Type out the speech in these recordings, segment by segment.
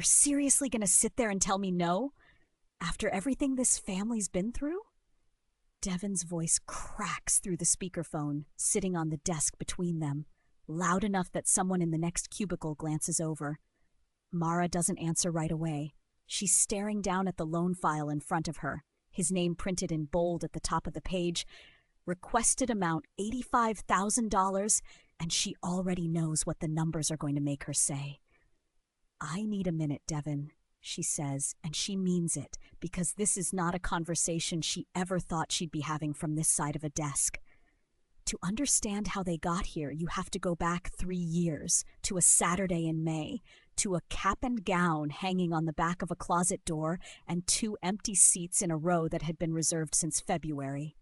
You're seriously gonna sit there and tell me no? After everything this family's been through? Devon's voice cracks through the speakerphone, sitting on the desk between them, loud enough that someone in the next cubicle glances over. Mara doesn't answer right away. She's staring down at the loan file in front of her, his name printed in bold at the top of the page. Requested amount $85,000, and she already knows what the numbers are going to make her say. I need a minute, Devon, she says, and she means it, because this is not a conversation she ever thought she'd be having from this side of a desk. To understand how they got here, you have to go back 3 years, to a Saturday in May, to a cap and gown hanging on the back of a closet door, and 2 empty seats in a row that had been reserved since February.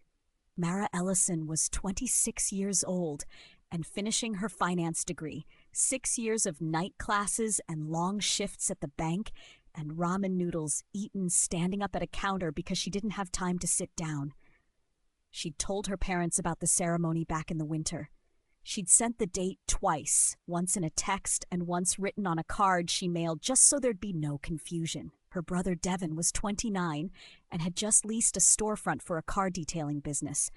Mara Ellison was 26 years old and finishing her finance degree, 6 years of night classes and long shifts at the bank, and ramen noodles eaten standing up at a counter because she didn't have time to sit down. She'd told her parents about the ceremony back in the winter. She'd sent the date twice, once in a text and once written on a card she mailed just so there'd be no confusion. Her brother Devon was 29 and had just leased a storefront for a car detailing business,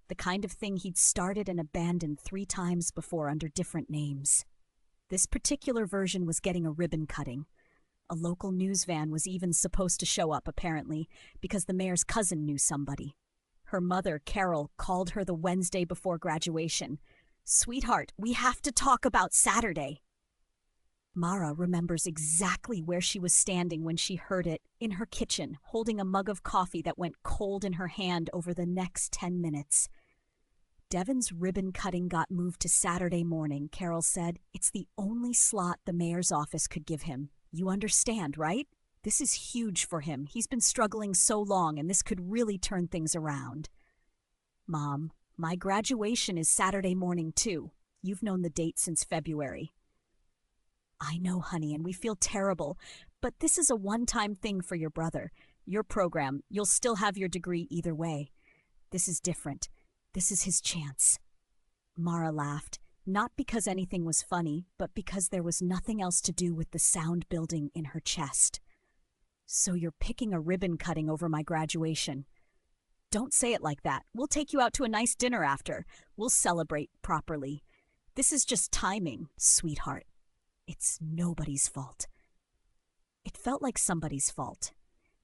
the kind of thing he'd started and abandoned 3 times before under different names. This particular version was getting a ribbon cutting. A local news van was even supposed to show up, apparently, because the mayor's cousin knew somebody. Her mother, Carol, called her the Wednesday before graduation. "Sweetheart, we have to talk about Saturday." Mara remembers exactly where she was standing when she heard it, in her kitchen, holding a mug of coffee that went cold in her hand over the next 10 minutes. Devon's ribbon cutting got moved to Saturday morning, Carol said. It's the only slot the mayor's office could give him. You understand, right? This is huge for him. He's been struggling so long, and this could really turn things around. Mom, my graduation is Saturday morning, too. You've known the date since February. I know, honey, and we feel terrible, but this is a one-time thing for your brother. Your program, you'll still have your degree either way. This is different. This is his chance. Mara laughed, not because anything was funny, but because there was nothing else to do with the sound building in her chest. So you're picking a ribbon cutting over my graduation. Don't say it like that. We'll take you out to a nice dinner after. We'll celebrate properly. This is just timing, sweetheart. It's nobody's fault. It felt like somebody's fault.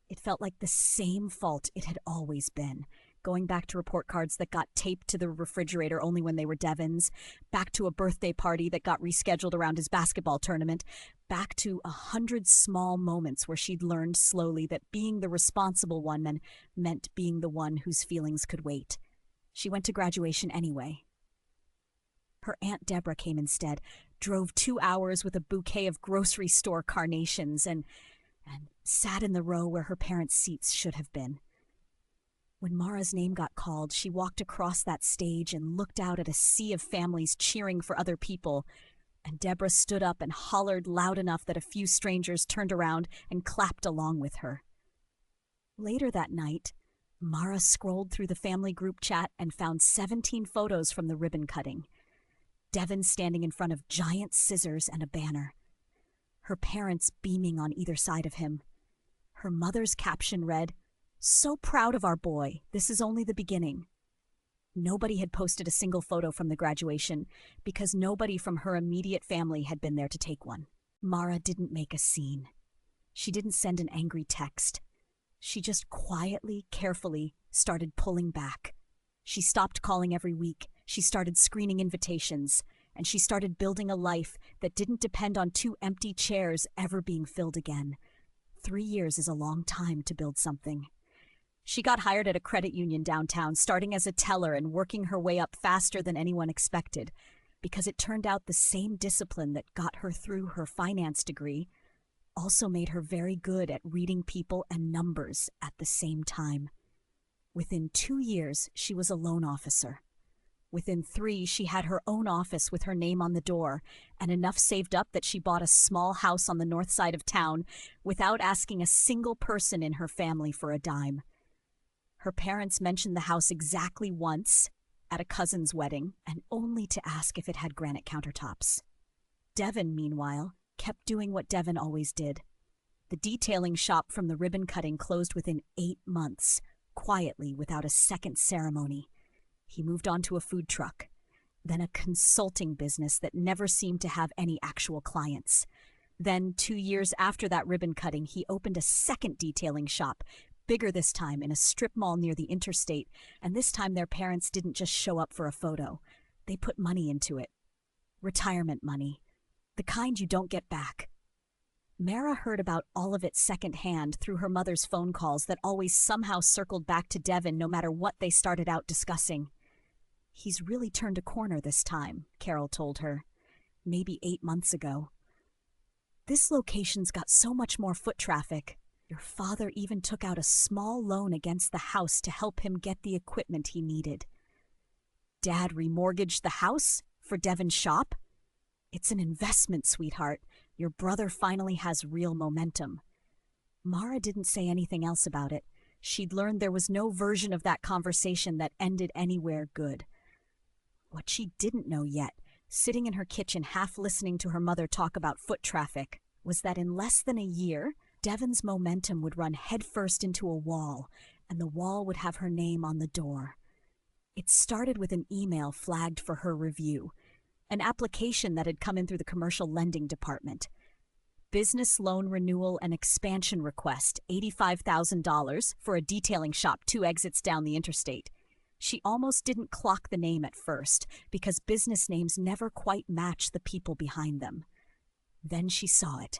It felt like the same fault it had always been. Going back to report cards that got taped to the refrigerator only when they were Devon's, back to a birthday party that got rescheduled around his basketball tournament, back to 100 small moments where she'd learned slowly that being the responsible one meant being the one whose feelings could wait. She went to graduation anyway. Her Aunt Deborah came instead, drove 2 hours with a bouquet of grocery store carnations, and sat in the row where her parents' seats should have been. When Mara's name got called, she walked across that stage and looked out at a sea of families cheering for other people, and Deborah stood up and hollered loud enough that a few strangers turned around and clapped along with her. Later that night, Mara scrolled through the family group chat and found 17 photos from the ribbon cutting. Devon standing in front of giant scissors and a banner. Her parents beaming on either side of him. Her mother's caption read, "So proud of our boy. This is only the beginning." Nobody had posted a single photo from the graduation because nobody from her immediate family had been there to take one. Mara didn't make a scene. She didn't send an angry text. She just quietly, carefully started pulling back. She stopped calling every week. She started screening invitations, and she started building a life that didn't depend on 2 empty chairs ever being filled again. 3 years is a long time to build something. She got hired at a credit union downtown, starting as a teller and working her way up faster than anyone expected, because it turned out the same discipline that got her through her finance degree also made her very good at reading people and numbers at the same time. Within 2 years, she was a loan officer. Within 3, she had her own office with her name on the door, and enough saved up that she bought a small house on the north side of town without asking a single person in her family for a dime. Her parents mentioned the house exactly once, at a cousin's wedding, and only to ask if it had granite countertops. Devon, meanwhile, kept doing what Devon always did, The detailing shop from the ribbon cutting closed within 8 months, quietly, without a second ceremony. He moved on to a food truck, then a consulting business that never seemed to have any actual clients. Then, 2 years after that ribbon cutting, he opened a second detailing shop, bigger this time, in a strip mall near the interstate, and this time their parents didn't just show up for a photo. They put money into it. Retirement money. The kind you don't get back. Mara heard about all of it secondhand through her mother's phone calls that always somehow circled back to Devin no matter what they started out discussing. He's really turned a corner this time, Carol told her. Maybe 8 months ago. This location's got so much more foot traffic. Your father even took out a small loan against the house to help him get the equipment he needed. Dad remortgaged the house for Devin's shop? It's an investment, sweetheart. Your brother finally has real momentum. Mara didn't say anything else about it. She'd learned there was no version of that conversation that ended anywhere good. What she didn't know yet, sitting in her kitchen half listening to her mother talk about foot traffic, was that in less than a year, Devin's momentum would run headfirst into a wall, and the wall would have her name on the door. It started with an email flagged for her review, an application that had come in through the commercial lending department. Business loan renewal and expansion request, $85,000 for a detailing shop 2 exits down the interstate. She almost didn't clock the name at first because business names never quite match the people behind them. Then she saw it.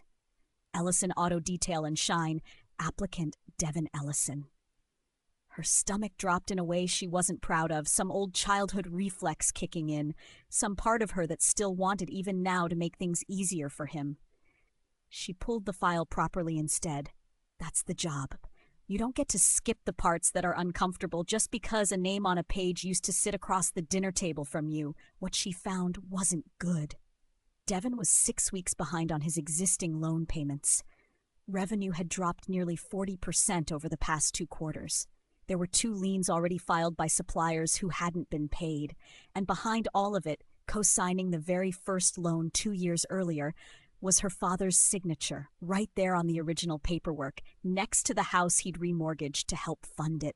Ellison Auto Detail and Shine, applicant Devin Ellison. Her stomach dropped in a way she wasn't proud of, some old childhood reflex kicking in, some part of her that still wanted even now to make things easier for him. She pulled the file properly instead. That's the job. You don't get to skip the parts that are uncomfortable just because a name on a page used to sit across the dinner table from you. What she found wasn't good. Devin was 6 weeks behind on his existing loan payments. Revenue had dropped nearly 40% over the past 2 quarters. There were 2 liens already filed by suppliers who hadn't been paid, and behind all of it, co-signing the very first loan 2 years earlier, was her father's signature, right there on the original paperwork, next to the house he'd remortgaged to help fund it.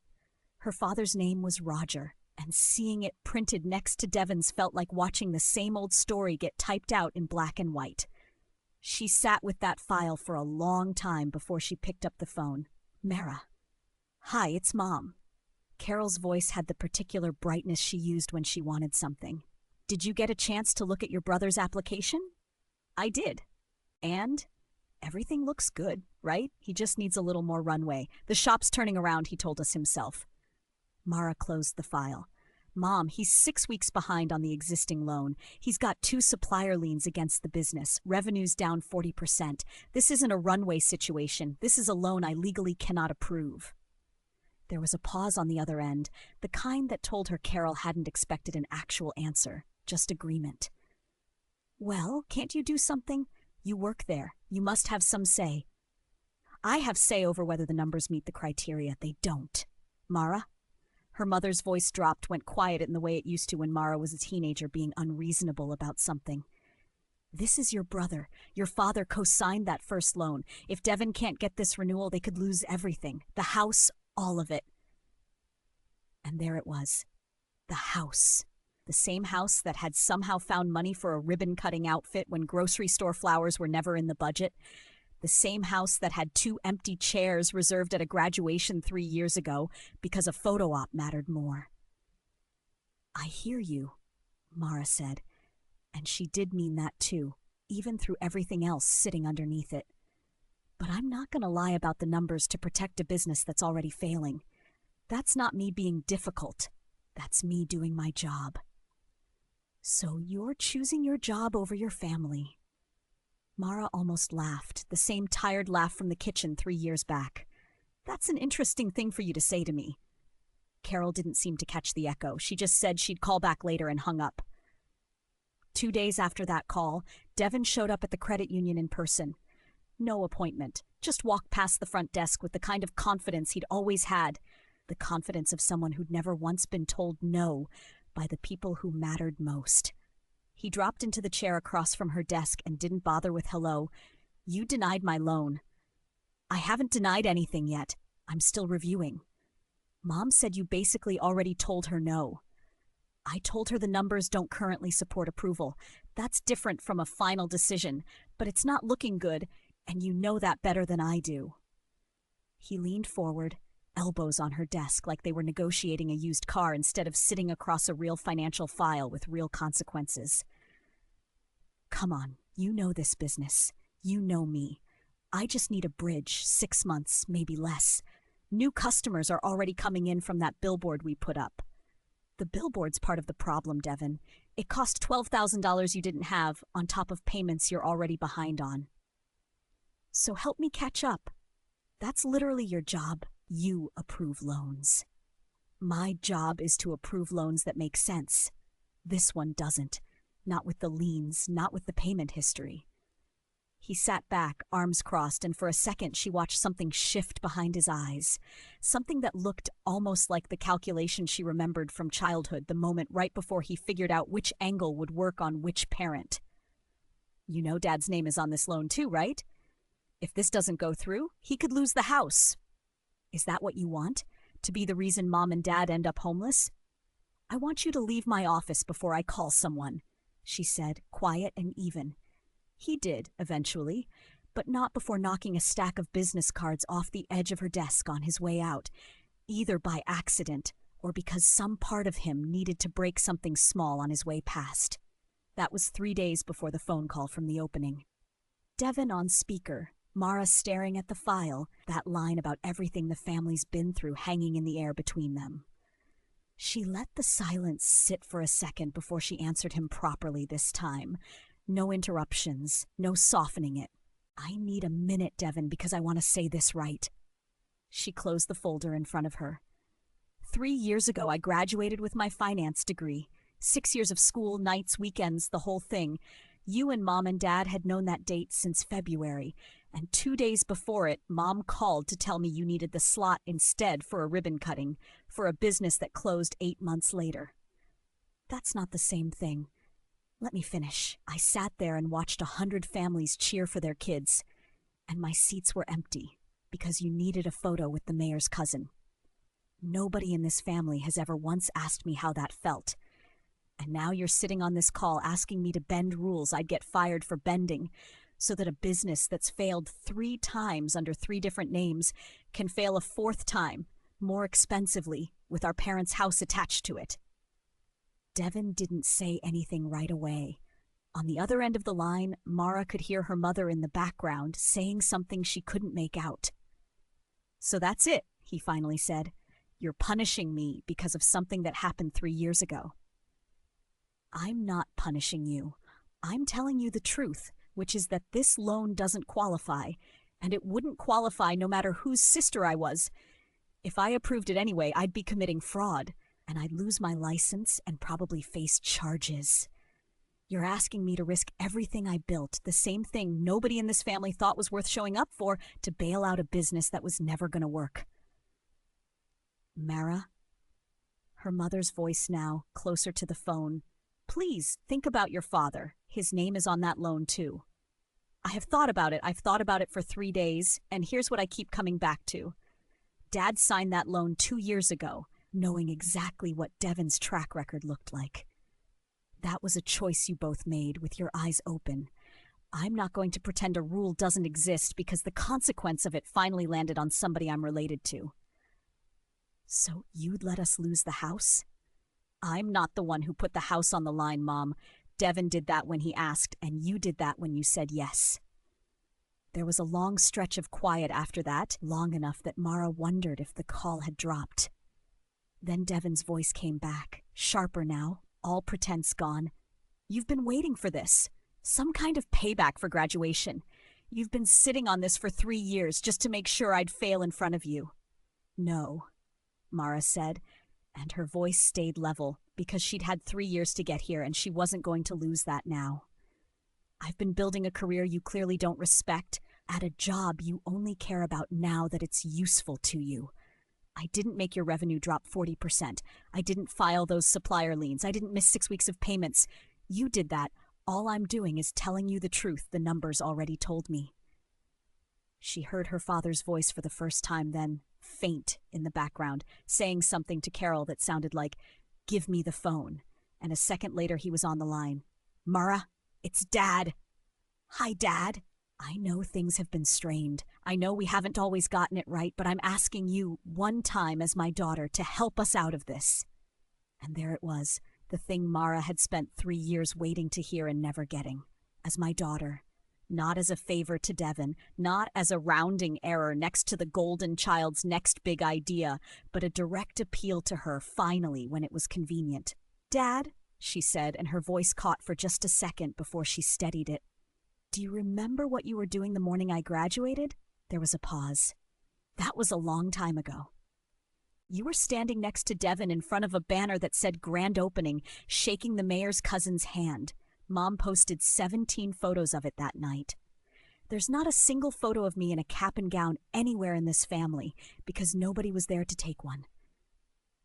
Her father's name was Roger, and seeing it printed next to Devin's felt like watching the same old story get typed out in black and white. She sat with that file for a long time before she picked up the phone. Mara. Hi, it's Mom. Carol's voice had the particular brightness she used when she wanted something. Did you get a chance to look at your brother's application? I did. And? Everything looks good, right? He just needs a little more runway. The shop's turning around, he told us himself. Mara closed the file. Mom, he's 6 weeks behind on the existing loan. He's got 2 supplier liens against the business. Revenue's down 40%. This isn't a runway situation. This is a loan I legally cannot approve. There was a pause on the other end, the kind that told her Carol hadn't expected an actual answer, just agreement. Well, can't you do something? You work there. You must have some say. I have say over whether the numbers meet the criteria. They don't. Mara? Her mother's voice dropped, went quiet in the way it used to when Mara was a teenager being unreasonable about something. This is your brother. Your father co-signed that first loan. If Devin can't get this renewal, they could lose everything. The house, all of it. And there it was. The house. The same house that had somehow found money for a ribbon-cutting outfit when grocery store flowers were never in the budget. The same house that had 2 empty chairs reserved at a graduation 3 years ago because a photo op mattered more. I hear you, Mara said. And she did mean that too, even through everything else sitting underneath it. But I'm not going to lie about the numbers to protect a business that's already failing. That's not me being difficult. That's me doing my job. So you're choosing your job over your family. Mara almost laughed, the same tired laugh from the kitchen 3 years back. That's an interesting thing for you to say to me. Carol didn't seem to catch the echo. She just said she'd call back later and hung up. 2 days after that call, Devin showed up at the credit union in person. No appointment, just walked past the front desk with the kind of confidence he'd always had. The confidence of someone who'd never once been told no by the people who mattered most. He dropped into the chair across from her desk and didn't bother with hello. You denied my loan. I haven't denied anything yet. I'm still reviewing. Mom said you basically already told her no. I told her the numbers don't currently support approval. That's different from a final decision, but it's not looking good, and you know that better than I do. He leaned forward, elbows on her desk like they were negotiating a used car instead of sitting across a real financial file with real consequences. Come on, you know this business. You know me. I just need a bridge, 6 months, maybe less. New customers are already coming in from that billboard we put up. The billboard's part of the problem, Devin. It cost $12,000 you didn't have on top of payments you're already behind on. So help me catch up. That's literally your job. You approve loans. My job is to approve loans that make sense. This one doesn't. Not with the liens, not with the payment history. He sat back, arms crossed, and for a second she watched something shift behind his eyes. Something that looked almost like the calculation she remembered from childhood, the moment right before he figured out which angle would work on which parent. You know Dad's name is on this loan too, right? If this doesn't go through, he could lose the house. Is that what you want? To be the reason Mom and Dad end up homeless? I want you to leave my office before I call someone, she said, quiet and even. He did, eventually, but not before knocking a stack of business cards off the edge of her desk on his way out, either by accident or because some part of him needed to break something small on his way past. That was 3 days before the phone call from the opening. Devin on speaker, Mara staring at the file, that line about everything the family's been through hanging in the air between them. She let the silence sit for a second before she answered him properly this time. No interruptions, no softening it. I need a minute, Devin, because I want to say this right. She closed the folder in front of her. 3 years ago, I graduated with my finance degree. 6 years of school, nights, weekends, the whole thing. You and Mom and Dad had known that date since February, and 2 days before it, Mom called to tell me you needed the slot instead for a ribbon cutting, for a business that closed 8 months later. That's not the same thing. Let me finish. I sat there and watched 100 families cheer for their kids, and my seats were empty because you needed a photo with the mayor's cousin. Nobody in this family has ever once asked me how that felt. And now you're sitting on this call asking me to bend rules I'd get fired for bending, so that a business that's failed 3 times under 3 different names can fail a 4th time, more expensively, with our parents' house attached to it. Devin didn't say anything right away. On the other end of the line, Mara could hear her mother in the background saying something she couldn't make out. So that's it, he finally said. You're punishing me because of something that happened 3 years ago. I'm not punishing you. I'm telling you the truth, which is that this loan doesn't qualify, and it wouldn't qualify no matter whose sister I was. If I approved it anyway, I'd be committing fraud, and I'd lose my license and probably face charges. You're asking me to risk everything I built, the same thing nobody in this family thought was worth showing up for, to bail out a business that was never going to work. Mara? Her mother's voice now, closer to the phone. Please, think about your father. His name is on that loan too. I have thought about it. I've thought about it for 3 days, and here's what I keep coming back to. Dad signed that loan 2 years ago, knowing exactly what Devin's track record looked like. That was a choice you both made with your eyes open. I'm not going to pretend a rule doesn't exist because the consequence of it finally landed on somebody I'm related to. So you'd let us lose the house? I'm not the one who put the house on the line, Mom. Devin did that when he asked, and you did that when you said yes. There was a long stretch of quiet after that, long enough that Mara wondered if the call had dropped. Then Devin's voice came back, sharper now, all pretense gone. You've been waiting for this. Some kind of payback for graduation. You've been sitting on this for 3 years just to make sure I'd fail in front of you. No, Mara said, and her voice stayed level because she'd had 3 years to get here and she wasn't going to lose that now. I've been building a career you clearly don't respect, at a job you only care about now that it's useful to you. I didn't make your revenue drop 40%. I didn't file those supplier liens. I didn't miss 6 weeks of payments. You did that. All I'm doing is telling you the truth the numbers already told me. She heard her father's voice for the first time then, faint in the background, saying something to Carol that sounded like, "Give me the phone." And a second later he was on the line. "Mara, it's Dad." "Hi, Dad. I know things have been strained. I know we haven't always gotten it right, but I'm asking you one time as my daughter to help us out of this." And there it was, the thing Mara had spent 3 years waiting to hear and never getting. As my daughter. Not as a favor to Devon, not as a rounding error next to the golden child's next big idea, but a direct appeal to her, finally, when it was convenient. "Dad," she said, and her voice caught for just a second before she steadied it. "Do you remember what you were doing the morning I graduated?" There was a pause. "That was a long time ago." "You were standing next to Devon in front of a banner that said grand opening, shaking the mayor's cousin's hand. Mom posted 17 photos of it that night. There's not a single photo of me in a cap and gown anywhere in this family, because nobody was there to take one."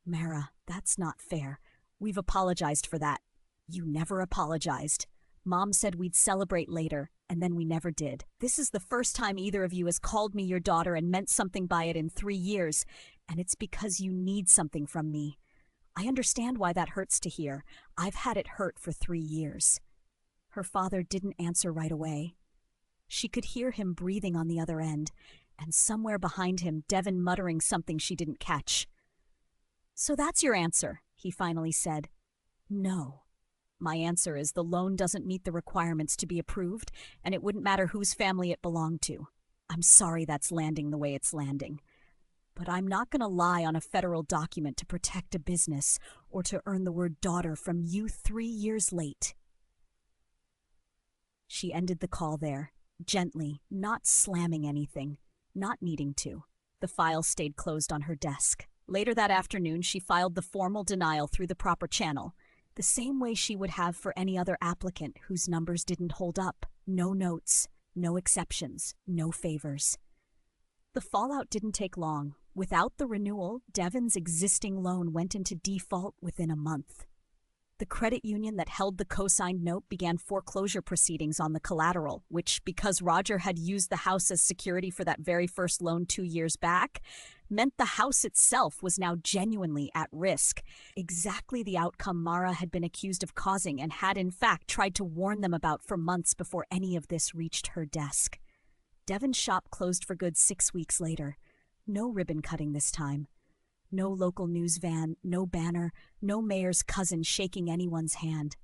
"Mara, that's not fair. We've apologized for that." "You never apologized. Mom said we'd celebrate later, and then we never did. This is the first time either of you has called me your daughter and meant something by it in 3 years, and it's because you need something from me. I understand why that hurts to hear. I've had it hurt for 3 years. Her father didn't answer right away. She could hear him breathing on the other end, and somewhere behind him, Devon muttering something she didn't catch. "So that's your answer," he finally said. "No. My answer is the loan doesn't meet the requirements to be approved, and it wouldn't matter whose family it belonged to. I'm sorry that's landing the way it's landing. But I'm not going to lie on a federal document to protect a business or to earn the word daughter from you 3 years late." She ended the call there, gently, not slamming anything, not needing to. The file stayed closed on her desk. Later that afternoon, she filed the formal denial through the proper channel, the same way she would have for any other applicant whose numbers didn't hold up. No notes, no exceptions, no favors. The fallout didn't take long. Without the renewal, Devon's existing loan went into default within a month. The credit union that held the co-signed note began foreclosure proceedings on the collateral, which, because Roger had used the house as security for that very first loan 2 years back, meant the house itself was now genuinely at risk. Exactly the outcome Mara had been accused of causing and had in fact tried to warn them about for months before any of this reached her desk. Devon's shop closed for good 6 weeks later. No ribbon cutting this time. No local news van, no banner, no mayor's cousin shaking anyone's hand.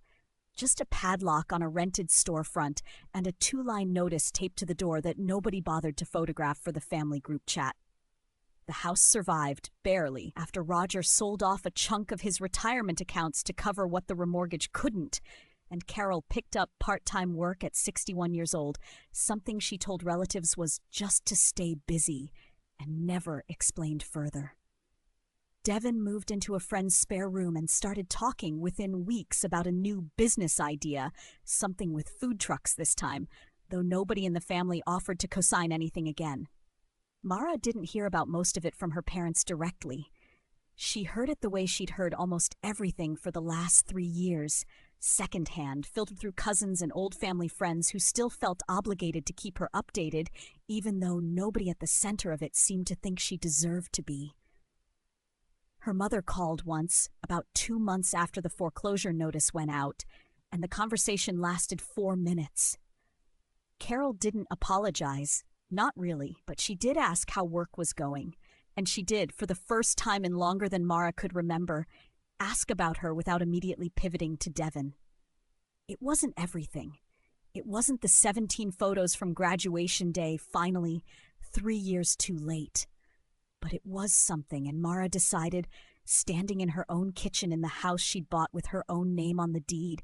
Just a padlock on a rented storefront and a 2-line notice taped to the door that nobody bothered to photograph for the family group chat. The house survived, barely, after Roger sold off a chunk of his retirement accounts to cover what the remortgage couldn't, and Carol picked up part-time work at 61 years old, something she told relatives was just to stay busy, and never explained further. Devon moved into a friend's spare room and started talking within weeks about a new business idea, something with food trucks this time, though nobody in the family offered to co-sign anything again. Mara didn't hear about most of it from her parents directly. She heard it the way she'd heard almost everything for the last 3 years, secondhand, filtered through cousins and old family friends who still felt obligated to keep her updated, even though nobody at the center of it seemed to think she deserved to be. Her mother called once, about 2 months after the foreclosure notice went out, and the conversation lasted 4 minutes. Carol didn't apologize, not really, but she did ask how work was going, and she did, for the first time in longer than Mara could remember, ask about her without immediately pivoting to Devon. It wasn't everything. It wasn't the 17 photos from graduation day, finally, 3 years too late. But it was something, and Mara decided, standing in her own kitchen in the house she'd bought with her own name on the deed,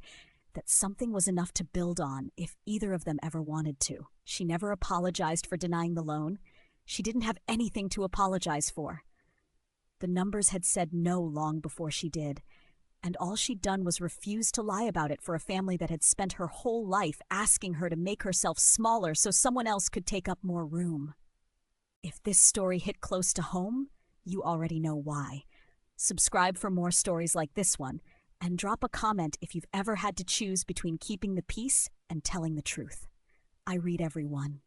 that something was enough to build on if either of them ever wanted to. She never apologized for denying the loan. She didn't have anything to apologize for. The numbers had said no long before she did, and all she'd done was refuse to lie about it for a family that had spent her whole life asking her to make herself smaller so someone else could take up more room. If this story hit close to home, you already know why. Subscribe for more stories like this one, and drop a comment if you've ever had to choose between keeping the peace and telling the truth. I read every one.